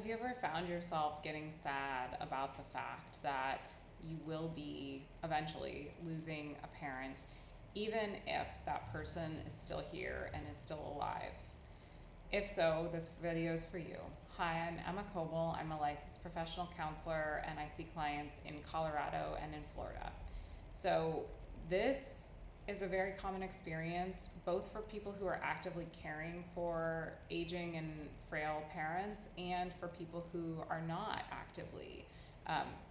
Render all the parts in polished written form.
Have you ever found yourself getting sad about the fact that you will be eventually losing a parent, even if that person is still here and is still alive? If so, this video is for you. Hi, I'm Emma Coble. I'm a licensed professional counselor and I see clients in Colorado and in Florida. So this is a very common experience, both for people who are actively caring for aging and frail parents and for people who are not actively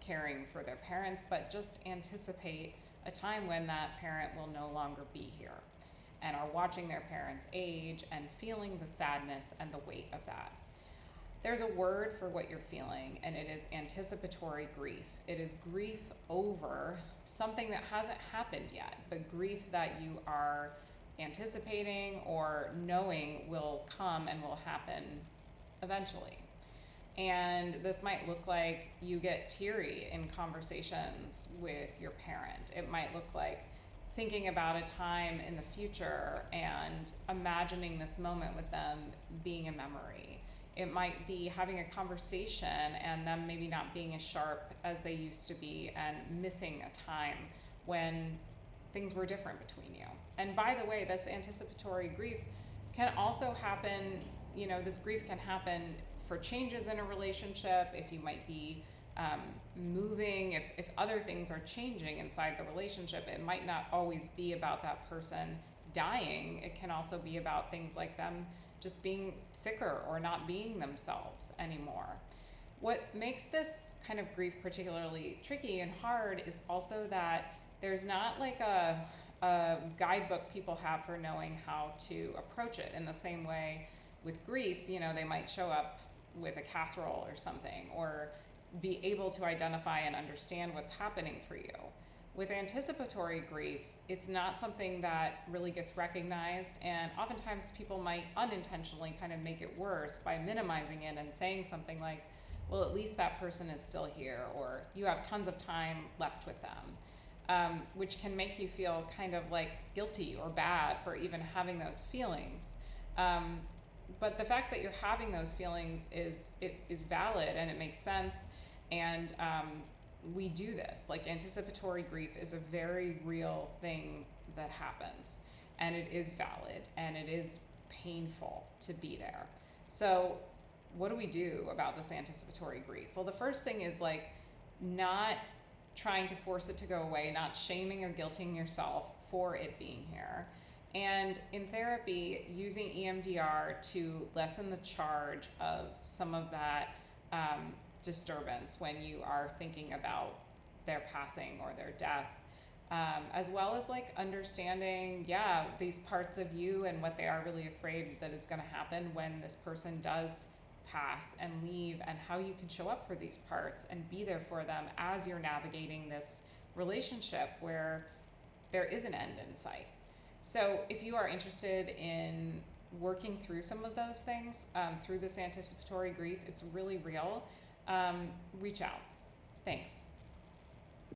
caring for their parents, but just anticipate a time when that parent will no longer be here and are watching their parents age and feeling the sadness and the weight of that. There's a word for what you're feeling, and it is anticipatory grief. It is grief over something that hasn't happened yet, but grief that you are anticipating or knowing will come and will happen eventually. And this might look like you get teary in conversations with your parent. It might look like thinking about a time in the future and imagining this moment with them being a memory. It might be having a conversation and them maybe not being as sharp as they used to be and missing a time when things were different between you. And by the way, this anticipatory grief can also happen, this grief can happen for changes in a relationship, if you might be moving, if other things are changing inside the relationship. It might not always be about that person dying. It can also be about things like them just being sicker or not being themselves anymore. What makes this kind of grief particularly tricky and hard is also that there's not like a guidebook people have for knowing how to approach it in the same way with grief. They might show up with a casserole or something, or be able to identify and understand what's happening for you. With anticipatory grief, it's not something that really gets recognized, and oftentimes people might unintentionally kind of make it worse by minimizing it and saying something like, well, at least that person is still here, or you have tons of time left with them, which can make you feel kind of like guilty or bad for even having those feelings. But the fact that you're having those feelings is valid and it makes sense. And we do this. Like, anticipatory grief is a very real thing that happens, and it is valid and it is painful to be there. So what do we do about this anticipatory grief? Well, the first thing is like not trying to force it to go away, not shaming or guilting yourself for it being here. And in therapy, using EMDR to lessen the charge of some of that disturbance when you are thinking about their passing or their death, as well as like understanding, these parts of you and what they are really afraid that is going to happen when this person does pass and leave, and how you can show up for these parts and be there for them as you're navigating this relationship where there is an end in sight. So if you are interested in working through some of those things, through this anticipatory grief, it's really real, reach out. Thanks.